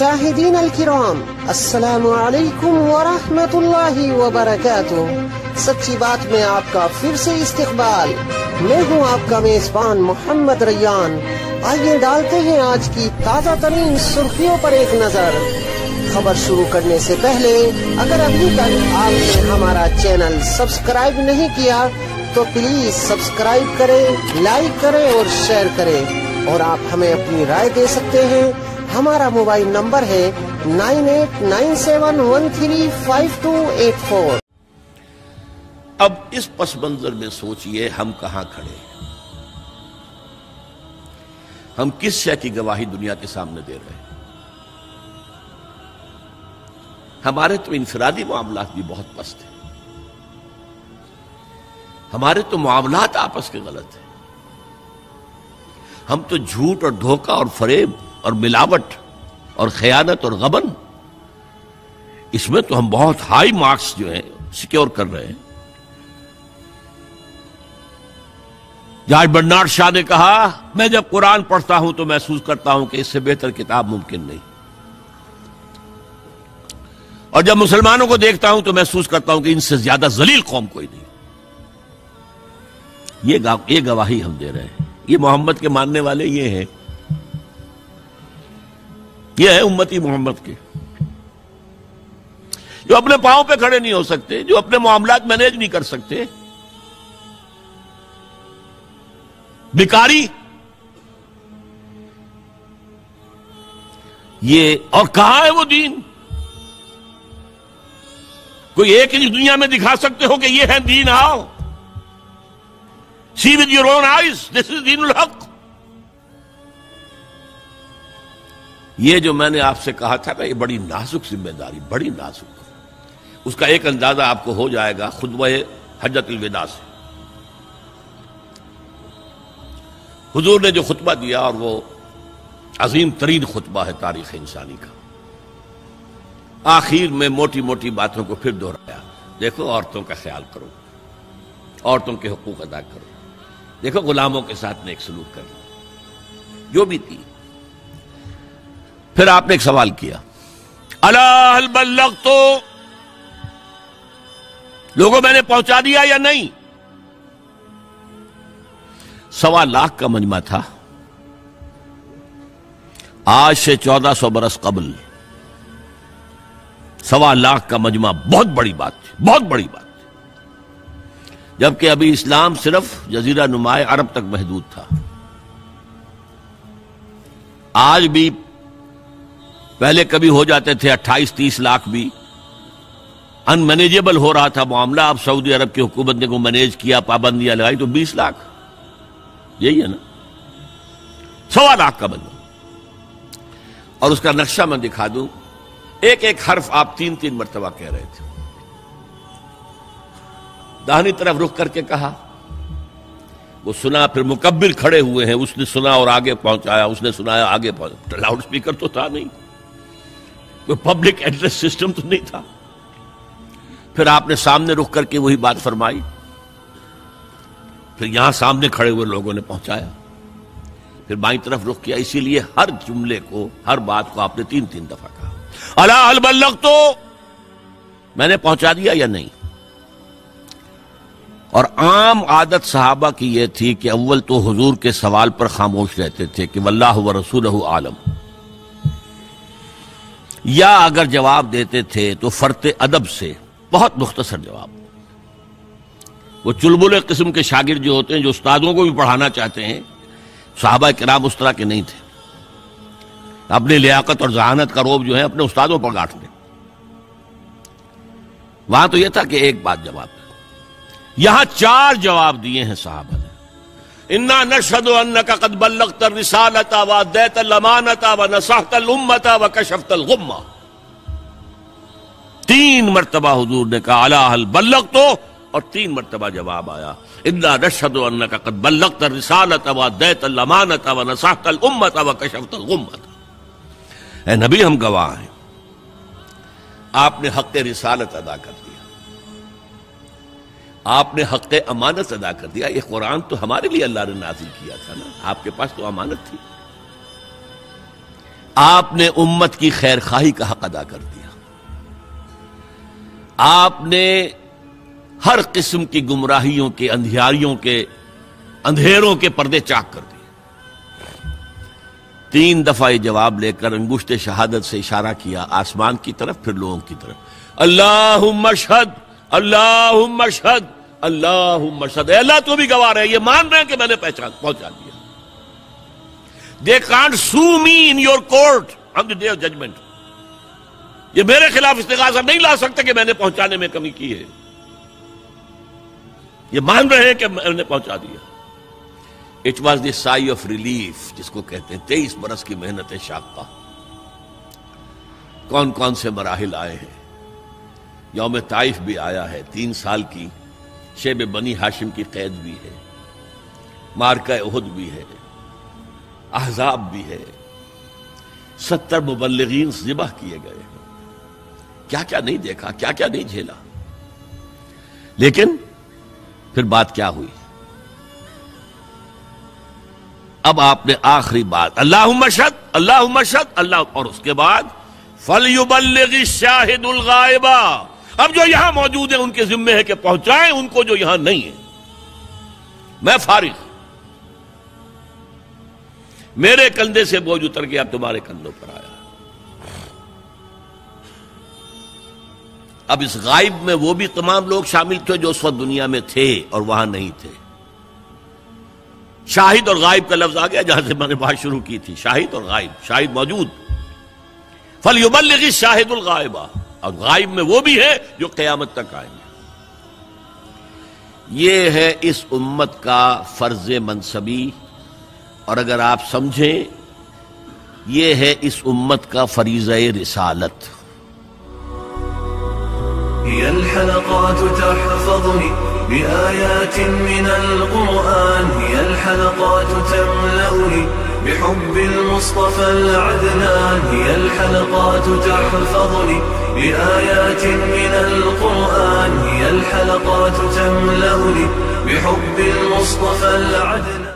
مشاہدین الکرام، السلام علیکم ورحمۃ اللہ وبرکاتہ۔ سچی بات میں آپ کا پھر سے استقبال۔ میں ہوں آپ کا میزبان محمد ریان۔ آئیے ڈالتے ہیں آج کی تازہ ترین سرخیوں پر ایک نظر۔ خبر شروع کرنے سے پہلے اگر ابھی تک آپ نے ہمارا چینل سبسکرائب نہیں کیا تو پلیز سبسکرائب کریں، لائک کریں اور شیئر کریں، اور آپ ہمیں اپنی رائے دے سکتے ہیں۔ ہمارا موبائل نمبر ہے 9897135284۔ اب اس پس منظر میں سوچئے ہم کہاں کھڑے ہیں، ہم کس شے کی گواہی دنیا کے سامنے دے رہے ہیں۔ ہمارے تو انفرادی معاملات بھی بہت پست ہیں، ہمارے تو معاملات آپس کے غلط ہیں، ہم تو جھوٹ اور دھوکہ اور فریب اور ملاوٹ اور خیانت اور غبن، اس میں تو ہم بہت ہائی مارکس جو ہیں سیکیور کر رہے ہیں۔ جارج برنارڈ شاہ نے کہا، میں جب قرآن پڑھتا ہوں تو محسوس کرتا ہوں کہ اس سے بہتر کتاب ممکن نہیں، اور جب مسلمانوں کو دیکھتا ہوں تو محسوس کرتا ہوں کہ ان سے زیادہ ذلیل قوم کوئی نہیں۔ یہ گواہی ہم دے رہے ہیں۔ یہ محمد کے ماننے والے یہ ہیں، یہ ہے امتی محمد کے، جو اپنے پاؤں پہ کھڑے نہیں ہو سکتے، جو اپنے معاملات مینیج نہیں کر سکتے، بیکاری، یہ اور کہاں ہے وہ دین؟ کوئی ایک ہی دنیا میں دکھا سکتے ہو کہ یہ ہے دین؟ آؤ see with your own eyes, this is دین الحق۔ یہ جو میں نے آپ سے کہا تھا کہ یہ بڑی نازک ذمہ داری، بڑی نازک، اس کا ایک اندازہ آپ کو ہو جائے گا خطبہ حجۃ الوداع سے۔ حضور نے جو خطبہ دیا، اور وہ عظیم ترین خطبہ ہے تاریخ انسانی کا، آخر میں موٹی موٹی باتوں کو پھر دہرایا۔ دیکھو عورتوں کا خیال کرو، عورتوں کے حقوق ادا کرو، دیکھو غلاموں کے ساتھ نیک سلوک کرو، جو بھی تھی۔ پھر آپ نے ایک سوال کیا، الا هل بلغت، لوگوں میں نے پہنچا دیا یا نہیں؟ 1.25 لاکھ کا مجمع تھا، آج سے 1400 برس قبل 1.25 لاکھ کا مجمع بہت بڑی بات تھی، بہت بڑی بات، جبکہ ابھی اسلام صرف جزیرہ نما عرب تک محدود تھا۔ آج بھی پہلے کبھی ہو جاتے تھے 28-30 لاکھ بھی، ان مینیجیبل ہو رہا تھا معاملہ۔ اب سعودی عرب کی حکومت نے کو مینیج کیا، پابندیاں لگائی تو 20 لاکھ، یہی ہے نا، 1.25 لاکھ کا بندہ۔ اور اس کا نقشہ میں دکھا دوں، ایک ایک حرف آپ 3 مرتبہ کہہ رہے تھے۔ داہنی طرف رخ کر کے کہا، وہ سنا، پھر مکبر کھڑے ہوئے ہیں، اس نے سنا اور آگے پہنچایا، اس نے سنایا آگے پہنچایا۔ لاؤڈ سپیکر تو تھا نہیں، کوئی پبلک ایڈریس سسٹم تو نہیں تھا۔ پھر آپ نے سامنے رخ کر کے وہی بات فرمائی، پھر یہاں سامنے کھڑے ہوئے لوگوں نے پہنچایا، پھر بائیں طرف رخ کیا۔ اسی لیے ہر جملے کو، ہر بات کو آپ نے 3 دفعہ کہا، الا هل بلغت، میں نے پہنچا دیا یا نہیں؟ اور عام عادت صحابہ کی یہ تھی کہ اول تو حضور کے سوال پر خاموش رہتے تھے کہ واللہ ورسولہ عالم، یا اگر جواب دیتے تھے تو فرط ادب سے بہت مختصر جواب۔ وہ چلبلے قسم کے شاگرد جو ہوتے ہیں، جو استادوں کو بھی پڑھانا چاہتے ہیں، صحابہ کرام اس طرح کے نہیں تھے، اپنی لیاقت اور ذہانت کا روب جو ہے اپنے استادوں پر گاٹھ دیں۔ وہاں تو یہ تھا کہ ایک بات جواب دے، یہاں 4 جواب دیے ہیں صحابہ نے۔ انا نشہد انک قد بلغت الرسالۃ وادیت الامانۃ ونصحت الامۃ وکشفت الغمۃ۔ 3 مرتبہ حضور نے کہا الا هل بلغت، اور 3 مرتبہ جواب آیا انا نشہد انک قد بلغت الرسالۃ وادیت الامانۃ ونصحت الامۃ وکشفت الغمۃ۔ اے نبی، ہم گواہ ہیں، آپ نے حق رسالت ادا کر دیا، آپ نے حق امانت ادا کر دیا۔ یہ قرآن تو ہمارے لیے اللہ نے نازل کیا تھا نا، آپ کے پاس تو امانت تھی، آپ نے امت کی خیر خواہی کا حق ادا کر دیا، آپ نے ہر قسم کی گمراہیوں کے، اندھیاریوں کے، اندھیروں کے پردے چاک کر دیے۔ 3 دفعہ یہ جواب لے کر انگشت شہادت سے اشارہ کیا آسمان کی طرف، پھر لوگوں کی طرف، اللہم اشہد اللہم اشہد اللہم اشہد، اے اللہ تو بھی گواہ ہے، یہ مان رہے ہیں کہ میں نے پہنچا دیا۔ They can't sue me in your court on the day of judgment. یہ میرے خلاف استغاثہ نہیں لا سکتے کہ میں نے پہنچانے میں کمی کی ہے، یہ مان رہے ہیں کہ میں نے پہنچا دیا۔ It was the sigh of relief جس کو کہتے ہیں 23 برس کی محنت شاقہ۔ کون کون سے مراحل آئے ہیں، یوم طائف بھی آیا ہے، 3 سال کی شیب بنی ہاشم کی قید بھی ہے، معرکہ احد بھی ہے، احزاب بھی ہے، 70 مبلغین ذبح کیے گئے ہیں، کیا کیا نہیں دیکھا، کیا کیا نہیں جھیلا۔ لیکن پھر بات کیا ہوئی؟ اب آپ نے آخری بات اللہم اشہد اللہم اشہد اللہ، اور اس کے بعد فَلْيُبَلِّغِ الشَّاهِدُ الْغَائِبَ، اب جو یہاں موجود ہیں ان کے ذمے ہے کہ پہنچائیں ان کو جو یہاں نہیں ہے۔ میں فارغ، میرے کندھے سے بوجھ اتر گیا، اب تمہارے کندھوں پر آیا۔ اب اس غائب میں وہ بھی تمام لوگ شامل تھے جو اس وقت دنیا میں تھے اور وہاں نہیں تھے۔ شاہد اور غائب کا لفظ آ گیا جہاں سے میں نے بات شروع کی تھی، شاہد اور غائب، شاہد موجود، فَلْيُبَلِّغِ الشَّاهِدُ الْغَائِبَ، اور غائب میں وہ بھی ہے جو قیامت تک آئیں گے۔ یہ ہے اس امت کا فرض منصبی، اور اگر آپ سمجھیں یہ ہے اس امت کا فریضہ رسالت۔ هي الحلقات تحفظني بآيات من القرآن، هي الحلقات تملأني بحب المصطفى العدنان، هي الحلقات تحفظني بآيات من القرآن، هي الحلقات تملأني بحب المصطفى العدنان۔